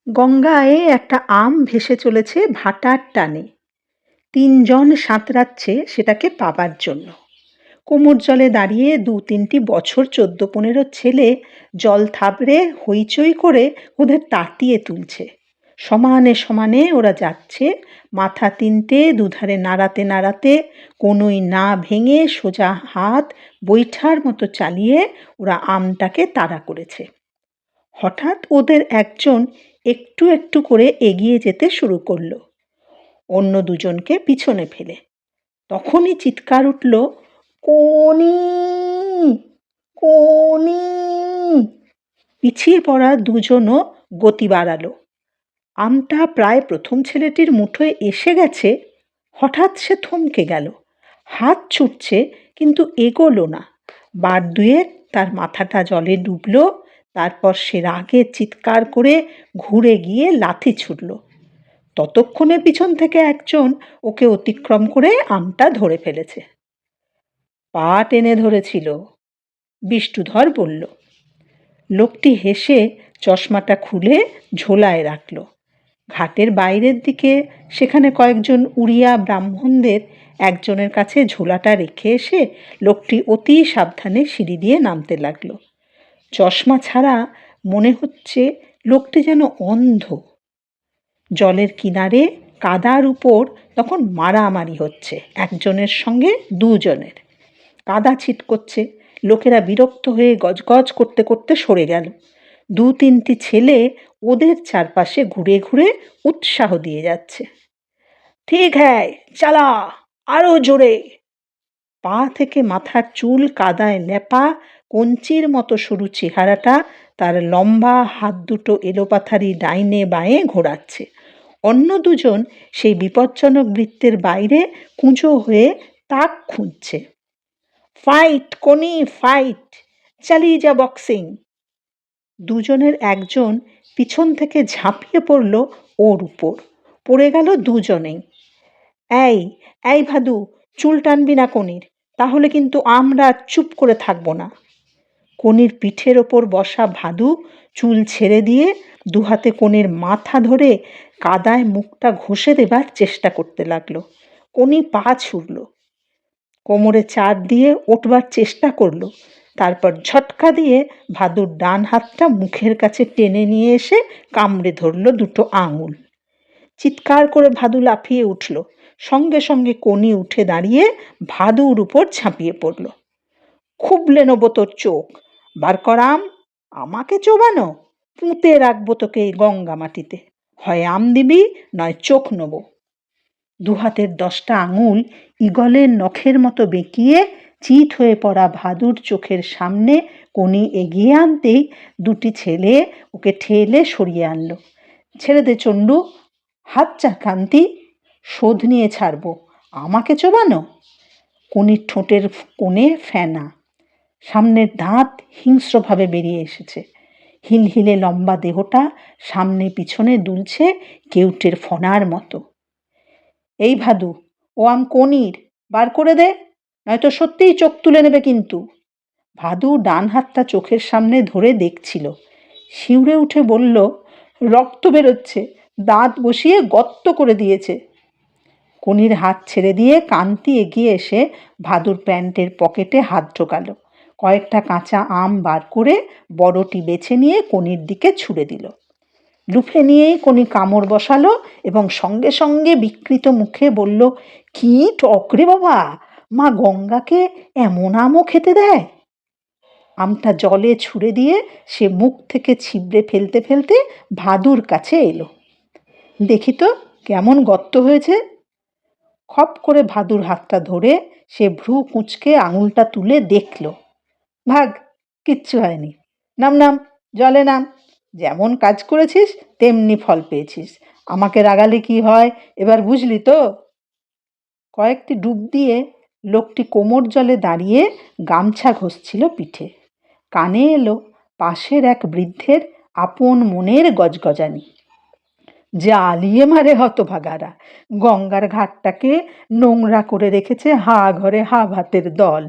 গঙ্গায় একটা আম ভেসে চলেছে ভাটার টানে। তিনজন সাঁতরাচ্ছে সেটাকে পাবার জন্য। কোমর জলে দাঁড়িয়ে ২-৩টি বছর ১৪-১৫ ছেলে জল থাবড়ে হইচই করে ওদের তাতিয়ে তুলছে। সমানে সমানে ওরা যাচ্ছে, মাথা তিনটে দুধারে নাড়াতে নাড়াতে, কোনোই না ভেঙে সোজা হাত বৈঠার মতো চালিয়ে ওরা আমটাকে তাড়া করেছে। হঠাৎ ওদের একজন একটু একটু করে এগিয়ে যেতে শুরু করলো, অন্য দুজনকে পিছনে ফেলে। তখনই চিৎকার উঠল, কোনি কোনি। পিছিয়ে পড়া দুজনও গতি বাড়ালো। আমটা প্রায় প্রথম ছেলেটির মুঠোয় এসে গেছে। হঠাৎ সে থমকে গেল, হাত ছুটছে কিন্তু এগোলো না। বার দুয়েক তার মাথাটা জলে ডুবলো। তারপর সে রাগে চিৎকার করে ঘুরে গিয়ে লাথি ছুড়ল। ততক্ষণে পিছন থেকে একজন ওকে অতিক্রম করে আমটা ধরে ফেলেছে। পা টেনে ধরেছিল, বিষ্টুধর বলল। লোকটি হেসে চশমাটা খুলে ঝোলায় রাখল। ঘাটের বাইরের দিকে সেখানে কয়েকজন উড়িয়া ব্রাহ্মণদের একজনের কাছে ঝোলাটা রেখে এসে লোকটি অতি সাবধানে সিঁড়ি দিয়ে নামতে লাগলো। চশমা ছাড়া মনে হচ্ছে লোকটি যেন অন্ধ। জলের কিনারে কাদার উপর তখন মারামারি হচ্ছে, একজনের সঙ্গে দুজনের। কাদা ছিটকচ্ছে, লোকেরা বিরক্ত হয়ে গজগজ করতে করতে সরে গেল। ২-৩টি ছেলে ওদের চারপাশে ঘুরে ঘুরে উৎসাহ দিয়ে যাচ্ছে। ঠিক হ্যায়, চালা, আরো জোরে। পা থেকে মাথার চুল কাদায় লেপা, কঞ্চির মতো সরু চেহারাটা তার লম্বা হাত দুটো এলোপাথারি ডাইনে বাঁয়ে ঘোরাচ্ছে। অন্য দুজন সেই বিপজ্জনক বৃত্তের বাইরে কুঁজো হয়ে তাক খুঁজছে। ফাইট কোনি, ফাইট, চালিয়ে যা বক্সিং। দুজনের একজন পিছন থেকে ঝাঁপিয়ে পড়ল ওর উপর। পড়ে গেল দুজনেই। এই এই ভাদু, চুল টানবি না কনির, তাহলে কিন্তু আমরা চুপ করে থাকবো না। কনির পিঠের ওপর বসা ভাদু চুল ছেড়ে দিয়ে দুহাতে কনির মাথা ধরে কাদায় মুখটা ঘষে দেবার চেষ্টা করতে লাগলো। কনি পা ছুড়ল, কোমরে চার দিয়ে উঠবার চেষ্টা করলো। তারপর ঝটকা দিয়ে ভাদুর ডান হাতটা মুখের কাছে টেনে নিয়ে এসে কামড়ে ধরলো দুটো আঙুল। চিৎকার করে ভাদু লাফিয়ে উঠল। সঙ্গে সঙ্গে কনি উঠে দাঁড়িয়ে ভাদুর উপর ঝাঁপিয়ে পড়ল। খুবলে নেবো তোর চোখ, বার কর আম। আমাকে চোবানো? পুঁতে রাখবো তোকে এই গঙ্গা মাটিতে। হয় আম দিবি, নয় চোখ নেব। দুহাতের 10টা আঙুল ঈগলের নখের মতো বেঁকিয়ে চিত হয়ে পড়া ভাদুর চোখের সামনে কনি এগিয়ে আনতেই দুটি ছেলে ওকে ঠেলে সরিয়ে আনলো। ছেড়ে দে চণ্ডু, হাত চা কান্তি, শোধ নিয়ে ছাড়বো। আমাকে চোবানো? কনির ঠোঁটের কোণে ফেনা, সামনের দাঁত হিংস্রভাবে বেরিয়ে এসেছে। হিলহিলে লম্বা দেহটা সামনে পিছনে দুলছে কেউটের ফনার মতো। এই ভাদু, ও আম কনির, বার করে দে, নয়তো সত্যিই চোখ তুলে নেবে কিন্তু। ভাদু ডান হাতটা চোখের সামনে ধরে দেখছিল। শিউরে উঠে বলল, রক্ত বেরোচ্ছে, দাঁত বসিয়ে গর্ত করে দিয়েছে। কনির হাত ছেড়ে দিয়ে কান্তি এগিয়ে এসে ভাদুর প্যান্টের পকেটে হাত ঢোকালো। কয়েকটা কাঁচা আম বার করে বড়টি বেছে নিয়ে কনির দিকে ছুঁড়ে দিল। লুফে নিয়েই কনি কামড় বসালো এবং সঙ্গে সঙ্গে বিকৃত মুখে বলল, কি টকরে বাবা, মা গঙ্গাকে এমন আমও খেতে দেয়? আমটা জলে ছুঁড়ে দিয়ে সে মুখ থেকে ছিবড়ে ফেলতে ফেলতে ভাদুর কাছে এলো। দেখি তো কেমন গর্ত হয়েছে। খপ করে ভাদুর হাতটা ধরে সে ভ্রু কুঁচকে আঙুলটা তুলে দেখল। ভাগ, কিচ্ছু হয়নি। নাম নাম, জলে নাম। যেমন কাজ করেছিস তেমনি ফল পেয়েছিস। আমাকে রাগালে কি হয় এবার বুঝলি তো? কয়েকটি ডুব দিয়ে লোকটি কোমর জলে দাঁড়িয়ে গামছা ঘষছিল পিঠে। কানে এলো পাশের এক বৃদ্ধের আপন মনের গজগজানি। জ্বালিয়ে মারে হতভাগারা, গঙ্গার ঘাটটাকে নোংরা করে রেখেছে হা ঘরে হা ভাতের দল।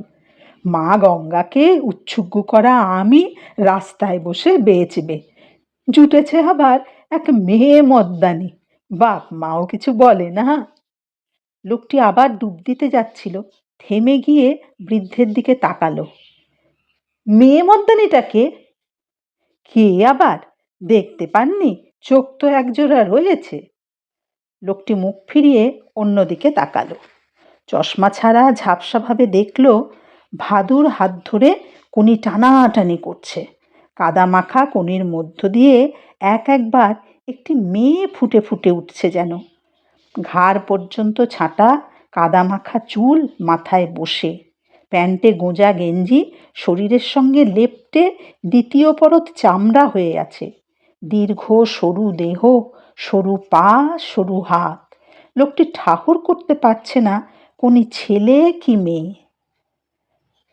মা গঙ্গাকে উচ্ছুগ্গ করা আমি রাস্তায় বসে বেচবে। জুটেছে আবার এক মেয়ে মদ্দানি, বাপ মাও কিছু বলে না। লোকটি আবার ডুব দিতে যাচ্ছিল, থেমে গিয়ে বৃদ্ধের দিকে তাকালো। মেয়ে মদ্দানিটাকে কে আবার? দেখতে পাননি? চোখ তো একজোড়া রয়েছে। লোকটি মুখ ফিরিয়ে অন্যদিকে তাকালো। চশমা ছাড়া ঝাপসাভাবে দেখল ভাদুর হাত ধরে কোনি টানাটানি করছে। কাদা মাখা কোনির মধ্য দিয়ে এক একবার একটি মেয়ে ফুটে ফুটে উঠছে যেন। ঘাড় পর্যন্ত ছাঁটা কাদা মাখা চুল মাথায় বসে, প্যান্টে গোঁজা গেঞ্জি শরীরের সঙ্গে লেপ্টে দ্বিতীয় পরত চামড়া হয়ে আছে। দীর্ঘ সরু দেহ, সরু পা, সরু হাত। লোকটি ঠাহর করতে পারছে না কোনি ছেলে কি মেয়ে।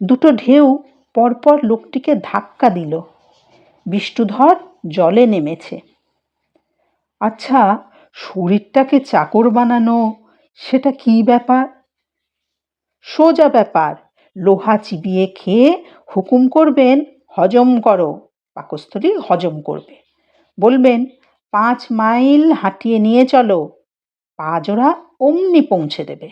দুটো ঢেউ পরপর লোকটিকে ধাক্কা দিল। বিষ্ণুধর জলে নেমেছে। আচ্ছা, শরীরটাকে চাকর বানানো সেটা কি ব্যাপার? সোজা ব্যাপার। লোহা চিবিয়ে খেয়ে হুকুম করবেন হজম করো, পাকস্থলী হজম করবে। বলবেন 5 মাইল হাঁটিয়ে নিয়ে চলো, পা জোড়া অমনি পৌঁছে দেবে।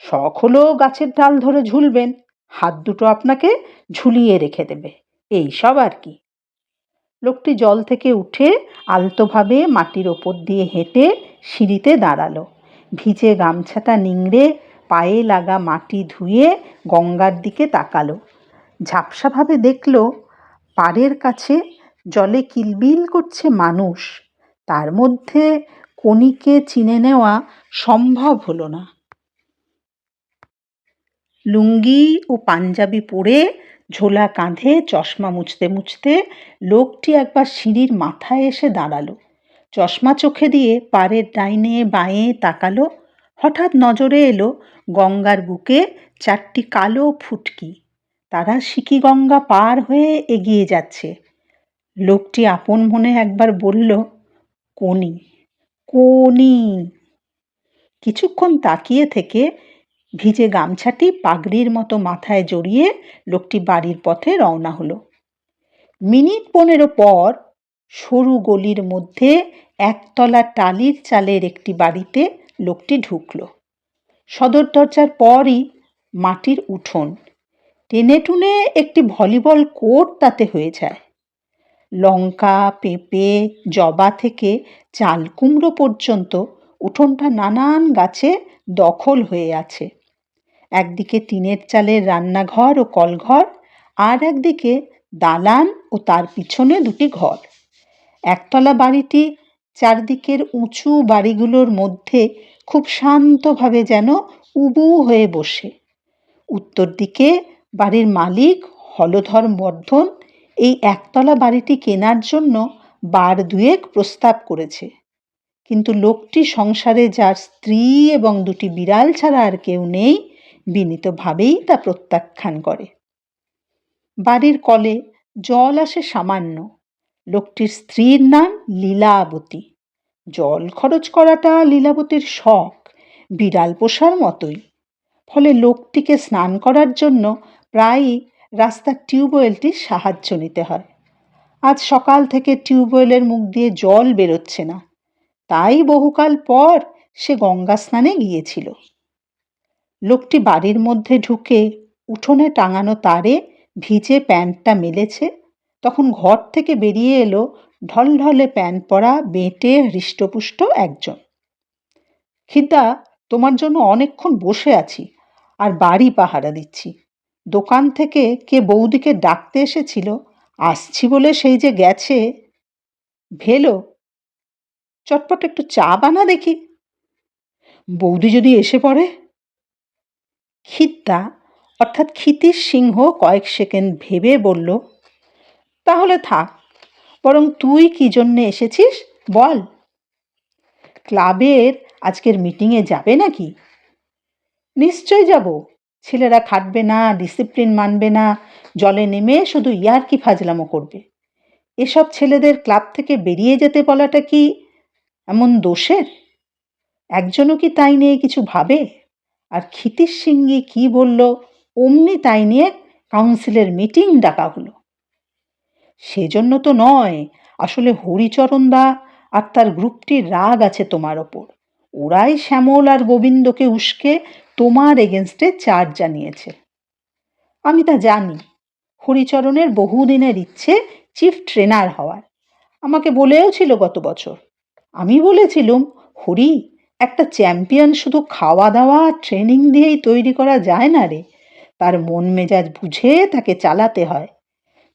শখ হলো গাছের ডাল ধরে ঝুলবেন, হাত দুটো আপনাকে ঝুলিয়ে রেখে দেবে। এই সব আর কি। লোকটি জল থেকে উঠে আলতোভাবে মাটির ওপর দিয়ে হেঁটে সিঁড়িতে দাঁড়ালো। ভিজে গামছাটা নিংড়ে পায়ে লাগা মাটি ধুয়ে গঙ্গার দিকে তাকালো। ঝাপসাভাবে দেখল পাড়ের কাছে জলে কিলবিল করছে মানুষ। তার মধ্যে কনিকে চিনে নেওয়া সম্ভব হলো না। লুঙ্গি ও পাঞ্জাবি পরে, ঝোলা কাঁধে চশমা মুছতে মুছতে লোকটি একবার সিঁড়ির মাথায় এসে দাঁড়ালো। চশমা চোখে দিয়ে পাড়ের ডাইনে বাঁয়ে তাকালো। হঠাৎ নজরে এলো গঙ্গার বুকে 4টি কালো ফুটকি। তারা সিকি গঙ্গা পার হয়ে এগিয়ে যাচ্ছে। লোকটি আপন মনে একবার বলল, কোনি, কোনি। কিছুক্ষণ তাকিয়ে থেকে ভিজে গামছাটি পাগড়ির মতো মাথায় জড়িয়ে লোকটি বাড়ির পথে রওনা হলো। মিনিট 15 পর সরু গলির মধ্যে একতলা টালির চালের একটি বাড়িতে লোকটি ঢুকল। সদর দরজার পরই মাটির উঠোন। টেনে টুনে একটি ভলিবল কোর্ট তাতে হয়ে যায়। লঙ্কা, পেঁপে, জবা থেকে চাল কুমড়ো পর্যন্ত উঠোনটা নানান গাছে দখল হয়ে আছে। একদিকে টিনের চালের রান্নাঘর ও কলঘর, আর একদিকে দালান ও তার পিছনে 2টি ঘর। একতলা বাড়িটি চারদিকের উঁচু বাড়িগুলোর মধ্যে খুব শান্তভাবে যেন উবু হয়ে বসে। উত্তর দিকে বাড়ির মালিক হলধর বর্ধন এই একতলা বাড়িটি কেনার জন্য 2 প্রস্তাব করেছে, কিন্তু লোকটি সংসারে যার স্ত্রী এবং 2টি বিড়াল ছাড়া আর কেউ নেই, বিনীতভাবেই তা প্রত্যাখ্যান করে। বাড়ির কলে জল আসে সামান্য। লোকটির স্ত্রীর নাম লীলাবতী। জল খরচ করাটা লীলাবতীর শখ, বিড়াল পোষার মতোই। ফলে লোকটিকে স্নান করার জন্য প্রায়ই রাস্তার টিউবওয়েলটির সাহায্য নিতে হয়। আজ সকাল থেকে টিউবওয়েলের মুখ দিয়ে জল বেরোচ্ছে না, তাই বহুকাল পর সে গঙ্গা স্নানে গিয়েছিল। লোকটি বাড়ির মধ্যে ঢুকে উঠোনে টাঙানো তারে ভিজে প্যান্টটা মেলেছে, তখন ঘর থেকে বেরিয়ে এলো ঢলঢলে প্যান্ট পরা বেঁটে হৃষ্টপুষ্ট একজন। খিদা, তোমার জন্য অনেকক্ষণ বসে আছি আর বাড়ি পাহারা দিচ্ছি। দোকান থেকে কে বৌদিকে ডাকতে এসেছিল, আসছি বলে সেই যে গেছে। ভেলো, চটপট একটু চা বানা দেখি। বৌদি যদি এসে পড়ে। খিদ্দা অর্থাৎ ক্ষিতীশ সিংহ কয়েক সেকেন্ড ভেবে বলল, তাহলে থাক, বরং তুই কি জন্যে এসেছিস বল। ক্লাবের আজকের মিটিংয়ে যাবে নাকি? নিশ্চয় যাব। ছেলেরা খাটবে না, ডিসিপ্লিন মানবে না, জলে নেমে শুধু ইয়ার্কি ফাজলামো করবে। এসব ছেলেদের ক্লাব থেকে বেরিয়ে যেতে বলাটা কি এমন দোষের? একজনও কি তাই নিয়ে কিছু ভাবে? আর ক্ষিতীশ সিংহি কি বলল, অমনি তাই নিয়ে কাউন্সিলের মিটিং ডাকা হলো। সেজন্য তো নয়, আসলে হরিচরণদা আর তার গ্রুপটির রাগ আছে তোমার ওপর। ওরাই শ্যামল আর গোবিন্দকে উস্কে তোমার এগেনস্টে চার্জ জানিয়েছে। আমি তা জানি। হরিচরণের বহুদিনের ইচ্ছে চিফ ট্রেনার হওয়ার। আমাকে বলেও ছিল গত বছর। আমি বলেছিলুম, হরি, একটা চ্যাম্পিয়ন শুধু খাওয়া দাওয়া ট্রেনিং দিয়েই তৈরি করা যায় না রে। তার মন মেজাজ বুঝে তাকে চালাতে হয়।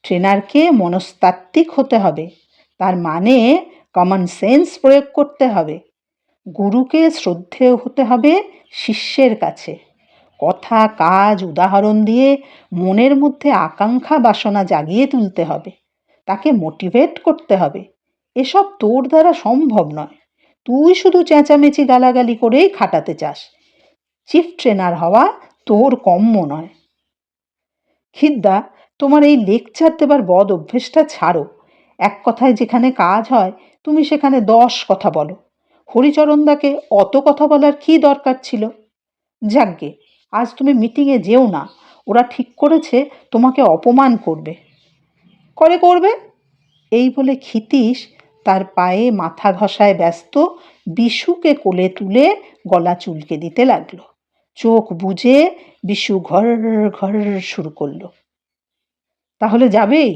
ট্রেনারকে মনস্তাত্ত্বিক হতে হবে, তার মানে কমন সেন্স প্রয়োগ করতে হবে। গুরুকে শ্রদ্ধেয় হতে হবে শিষ্যের কাছে। কথা, কাজ, উদাহরণ দিয়ে মনের মধ্যে আকাঙ্ক্ষা বাসনা জাগিয়ে তুলতে হবে, তাকে মোটিভেট করতে হবে। এসব তোর দ্বারা সম্ভব নয়। তুই শুধু চেঁচামেচি গালাগালি করেই খাটাতে চাস। চিফ ট্রেনার হওয়া তোর কম্য নয়। খিদ্দা, তোমার এই লেকচার দেবার বদ অভ্যেসটা ছাড়ো। এক কথায় যেখানে কাজ হয় তুমি সেখানে 10 কথা বলো। হরিচরণদাকে অত কথা বলার কি দরকার ছিল? যাকগে, আজ তুমি মিটিংয়ে যেও না। ওরা ঠিক করেছে তোমাকে অপমান করবে। করবে। এই বলে ক্ষিতীশ তার পায়ে মাথা ঘষায় ব্যস্ত বিশুকে কোলে তুলে গলা চুলকে দিতে লাগলো। চোখ বুজে বিশু ঘর ঘর শুরু করলো। তাহলে যাবেই?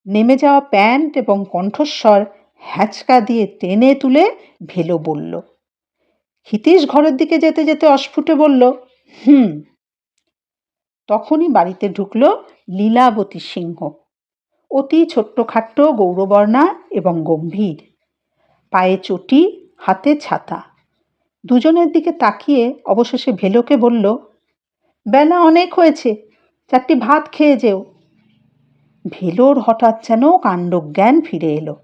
নেমে যাওয়া প্যান্ট এবং কণ্ঠস্বর হ্যাচকা দিয়ে টেনে তুলে ভেলো বলল। ক্ষিতীশ ঘরের দিকে যেতে যেতে অস্ফুটে বলল, হুম। তখনই বাড়িতে ঢুকলো লীলাবতী সিংহ। অতি ছোট্টখাট্ট, গৌরবর্ণা এবং গম্ভীর। পায়ে চটি, হাতে ছাতা। দুজনের দিকে তাকিয়ে অবশেষে ভেলোকে বলল, বেলা অনেক হয়েছে, 4টি ভাত খেয়ে যেও। ভেলোর হঠাৎ যেন কাণ্ডজ্ঞান ফিরে এলো।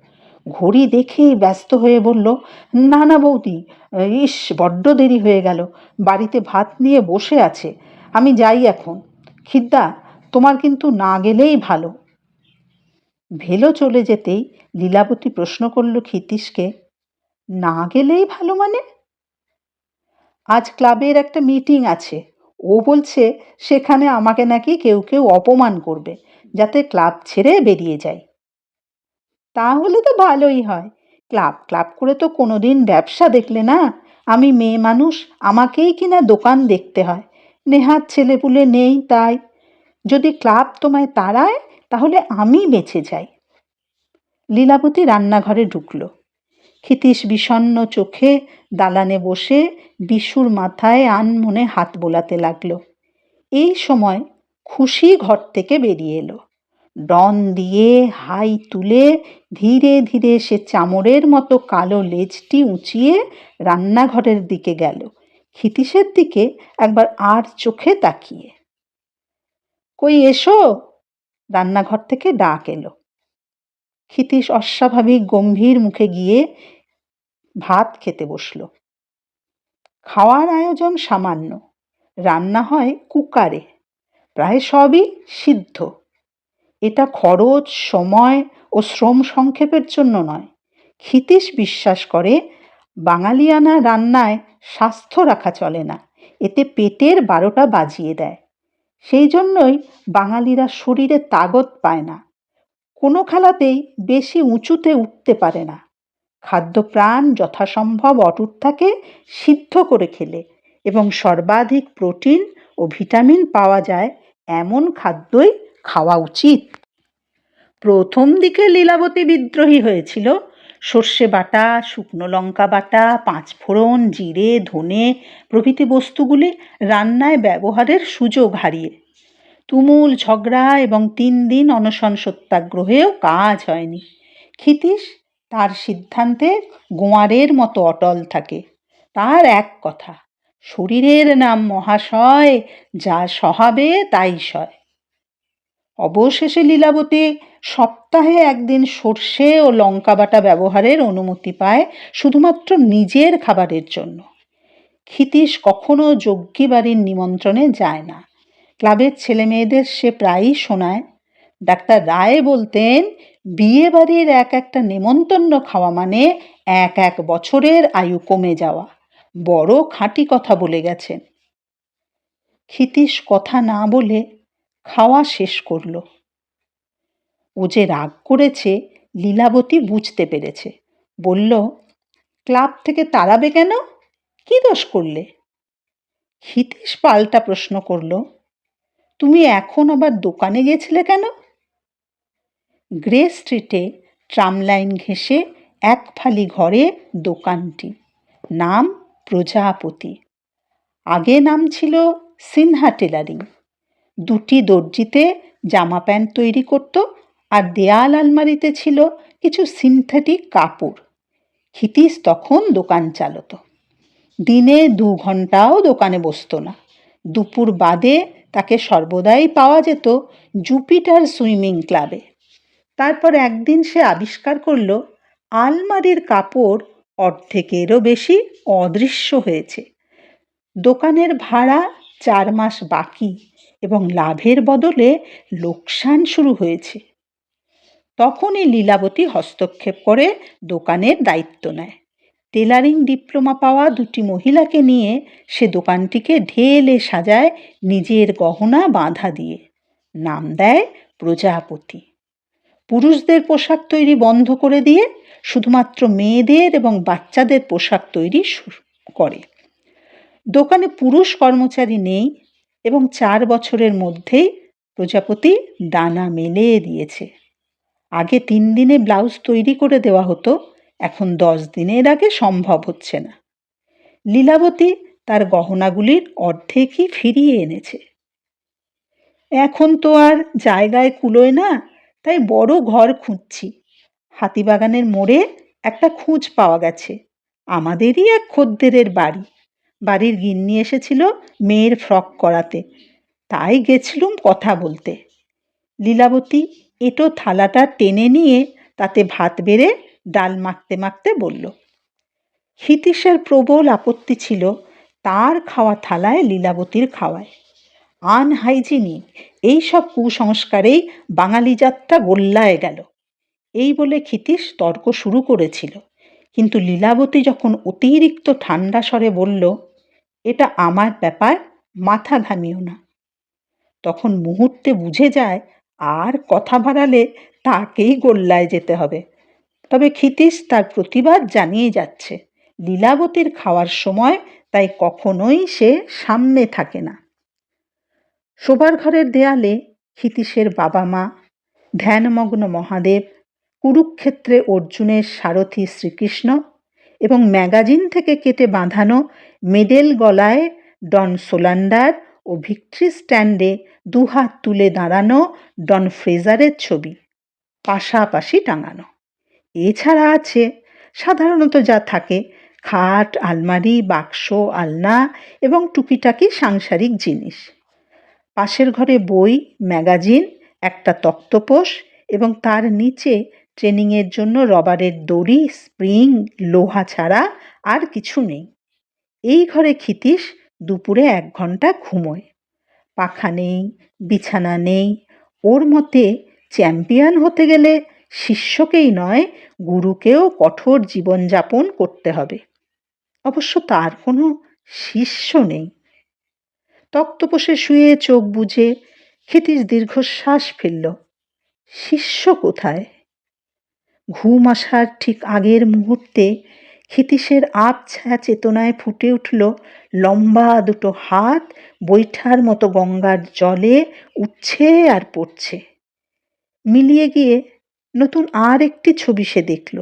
ঘড়ি দেখেই ব্যস্ত হয়ে বলল, না না বৌদি, ইস বড্ড দেরি হয়ে গেল। বাড়িতে ভাত নিয়ে বসে আছে, আমি যাই এখন। খিদ্দা, তোমার কিন্তু না গেলেই ভালো। ভেলো চলে যেতেই লীলাবতী প্রশ্ন করল ক্ষিতীশকে, না গেলেই ভালো মানে? আজ ক্লাবের একটা মিটিং আছে। ও বলছে সেখানে আমাকে নাকি কেউ কেউ অপমান করবে, যাতে ক্লাব ছেড়ে বেরিয়ে যায়। তাহলে তো ভালোই হয়। ক্লাব ক্লাব করে তো কোনোদিন ব্যবসা দেখলে না। আমি মেয়ে মানুষ, আমাকেই কিনা দোকান দেখতে হয়। নেহাত ছেলেপুলে নেই তাই। যদি ক্লাব তোমায় তাড়ায় তাহলে আমি বেঁচে যাই। লীলাবতী রান্নাঘরে ঢুকল। ক্ষিতীশ বিষণ্ণ চোখে দালানে বসে বিশুর মাথায় আনমনে হাত বোলাতে লাগলো। এই সময় খুশি ঘর থেকে বেরিয়ে এলো। ডন দিয়ে হাই তুলে ধীরে ধীরে সে চামড়ের মতো কালো লেজটি উঁচিয়ে রান্নাঘরের দিকে গেল, ক্ষিতীশের দিকে একবার আর চোখে তাকিয়ে। কই এসো, রান্নাঘর থেকে ডাক এলো। ক্ষিতীশ অস্বাভাবিক গম্ভীর মুখে গিয়ে ভাত খেতে বসল। খাওয়ার আয়োজন সামান্য। রান্না হয় কুকারে, প্রায় সবই সিদ্ধ। এটা খরচ, সময় ও শ্রম সংক্ষেপের জন্য নয়। ক্ষিতীশ বিশ্বাস করে বাঙালিয়ানা রান্নায় স্বাস্থ্য রাখা চলে না, এতে পেটের 12টা বাজিয়ে দেয়। সেই জন্যই বাঙালিরা শরীরে তাগত পায় না, কোনো খেলাতেই বেশি উঁচুতে উঠতে পারে না। খাদ্যপ্রাণ যথাসম্ভব অটুট থাকে সিদ্ধ করে খেলে, এবং সর্বাধিক প্রোটিন ও ভিটামিন পাওয়া যায় এমন খাদ্যই খাওয়া উচিত। প্রথম দিকে লীলাবতী বিদ্রোহী হয়েছিল সর্ষে বাটা, শুকনো লঙ্কা বাটা, পাঁচফোড়ন, জিরে, ধনে প্রভৃতি বস্তুগুলি রান্নায় ব্যবহারের সুযোগ হারিয়ে। তুমুল ঝগড়া এবং 3 দিন অনশন সত্যাগ্রহেও কাজ হয়নি। ক্ষিতীশ তার সিদ্ধান্তে গোয়ারের মতো অটল থাকে। তার এক কথা, শরীরের নাম মহাশয়, যা সহাবে তাই সয়। অবশেষে লীলাবতী সপ্তাহে একদিন সর্ষে ও লঙ্কা বাটা ব্যবহারের অনুমতি পায়, শুধুমাত্র নিজের খাবারের জন্য। ক্ষিতীশ কখনো যজ্ঞী বাড়ির নিমন্ত্রণে যায় না। ক্লাবের ছেলে মেয়েদের সে প্রায়ই শোনায়। ডাক্তার রায় বলতেন, বিয়ে বাড়ির একটা নেমন্তন্ন খাওয়া মানে 1 বছরের আয়ু কমে যাওয়া। বড় খাঁটি কথা বলে গেছেন। ক্ষিতীশ কথা না বলে খাওয়া শেষ করল। ও যে রাগ করেছে লীলাবতী বুঝতে পেরেছে। বলল, ক্লাব থেকে তাড়াবে কেন? কি দোষ করলে? ক্ষিতীশ পাল্টা প্রশ্ন করল, তুমি এখন আবার দোকানে গেছিলে কেন? গ্রে স্ট্রিটে ট্রাম লাইন ঘেঁষে এক ফালি ঘরে দোকানটি। নাম প্রজাপতি। আগে নাম ছিল সিনহা টেলারিং। দুটি দর্জিতে জামা প্যান্ট তৈরি করত, আর দেয়াল আলমারিতে ছিল কিছু সিনথেটিক কাপড়। ক্ষিতীশ তখন দোকান চালাতো। দিনে 2 ঘন্টাও দোকানে বসতো না। দুপুর বাদে তাকে সর্বদাই পাওয়া যেত জুপিটার সুইমিং ক্লাবে। তারপর একদিন সে আবিষ্কার করল আলমারির কাপড় অর্ধেকেরও বেশি অদৃশ্য হয়েছে। দোকানের ভাড়া 4 মাস বাকি এবং লাভের বদলে লোকসান শুরু হয়েছে। তখনই লীলাবতী হস্তক্ষেপ করে দোকানের দায়িত্ব নেয়। টেলারিং ডিপ্লোমা পাওয়া 2টি মহিলাকে নিয়ে সে দোকানটিকে ঢেলে সাজায় নিজের গহনা বাঁধা দিয়ে। নাম দেয় প্রজাপতি। পুরুষদের পোশাক তৈরি বন্ধ করে দিয়ে শুধুমাত্র মেয়েদের এবং বাচ্চাদের পোশাক তৈরি শুরু করে। দোকানে পুরুষ কর্মচারী নেই এবং 4 বছরের মধ্যেই প্রজাপতি ডানা মেলে দিয়েছে। আগে 3 দিনে ব্লাউজ তৈরি করে দেওয়া হতো, এখন 10 দিনের আগে সম্ভব হচ্ছে না। লীলাবতী তার গহনাগুলির অর্ধেকই ফিরিয়ে এনেছে। এখন তো আর জায়গায় কুলোয় না, তাই বড় ঘর খুঁজছি। হাতিবাগানের মোড়ে একটা খোঁজ পাওয়া গেছে। আমাদেরই এক খদ্দেরের বাড়ি। বাড়ির গিন্নি এসেছিল মেয়ের ফ্রক করাতে, তাই গেছিলুম কথা বলতে। লীলাবতী এঁটো থালাটা টেনে নিয়ে তাতে ভাত বেড়ে ডাল মাখতে মাখতে বলল। ক্ষিতীশের প্রবল আপত্তি ছিল তার খাওয়া থালায় লীলাবতীর খাওয়ায়। আনহাইজিনিক এইসব কুসংস্কারেই বাঙালি জাতটা গোল্লায় গেল, এই বলে ক্ষিতীশ তর্ক শুরু করেছিল। কিন্তু লীলাবতী যখন অতিরিক্ত ঠান্ডা স্বরে বলল, এটা আমার ব্যাপার, মাথা ঘামিও না, তখন মুহূর্তে বুঝে যায় আর কথা বাড়ালে তাকেই গোল্লায় যেতে হবে। তবে ক্ষিতীশ তার প্রতিবাদ জানিয়ে যাচ্ছে। লীলাবতীর খাওয়ার সময় তাই কখনোই সে সামনে থাকে না। শোবার ঘরের দেয়ালে ক্ষিতীশের বাবা মা, ধ্যানমগ্ন মহাদেব, কুরুক্ষেত্রে অর্জুনের সারথি শ্রীকৃষ্ণ এবং ম্যাগাজিন থেকে কেটে বাঁধানো মেডেল গলায় ডন সোলান্ডার ও ভিক্টরি স্ট্যান্ডে 2 হাত তুলে দাঁড়ানো ডন ফ্রেজারের ছবি পাশাপাশি টাঙানো। এছাড়া আছে সাধারণত যা থাকে, খাট, আলমারি, বাক্স, আলনা এবং টুকিটাকি সাংসারিক জিনিস। পাশের ঘরে বই, ম্যাগাজিন, একটা তক্তপোষ এবং তার নিচে ট্রেনিংয়ের জন্য রবারের দড়ি, স্প্রিং, লোহা ছাড়া আর কিছু নেই। এই ঘরে ক্ষিতীশ দুপুরে 1 ঘন্টা ঘুমোয়। পাখা নেই, বিছানা নেই। ওর মতে চ্যাম্পিয়ন হতে গেলে শিষ্যকেই নয়, গুরুকেও কঠোর জীবনযাপন করতে হবে। অবশ্য তার কোনো শিষ্য নেই। তক্তপোষে শুয়ে চোখ বুজে ক্ষিতীশ দীর্ঘশ্বাস ফেলল। শিষ্য কোথায়? ঘুম আসার ঠিক আগের মুহূর্তে ক্ষিতীশের আবছা চেতনায় ফুটে উঠল লম্বা 2টো হাত বৈঠার মতো গঙ্গার জলে উঠছে আর পড়ছে। মিলিয়ে গিয়ে নতুন আর একটি ছবি সে দেখল।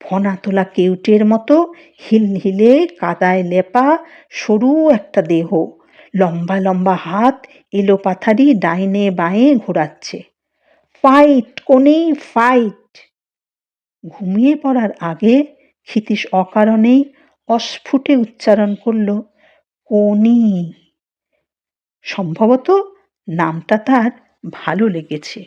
ফনা তোলা কেউটের মতো হিলহিলে কাদায় লেপা সরু একটা দেহ, লম্বা লম্বা হাত এলোপাথারি ডাইনে বাঁয়ে ঘোরাচ্ছে। ফাইট কোনি, ফাইট! ঘুমিয়ে পড়ার আগে ক্ষিতীশ অকারণেই অস্ফুটে উচ্চারণ করল, কোনি। সম্ভবত নামটা তার ভালো লেগেছে।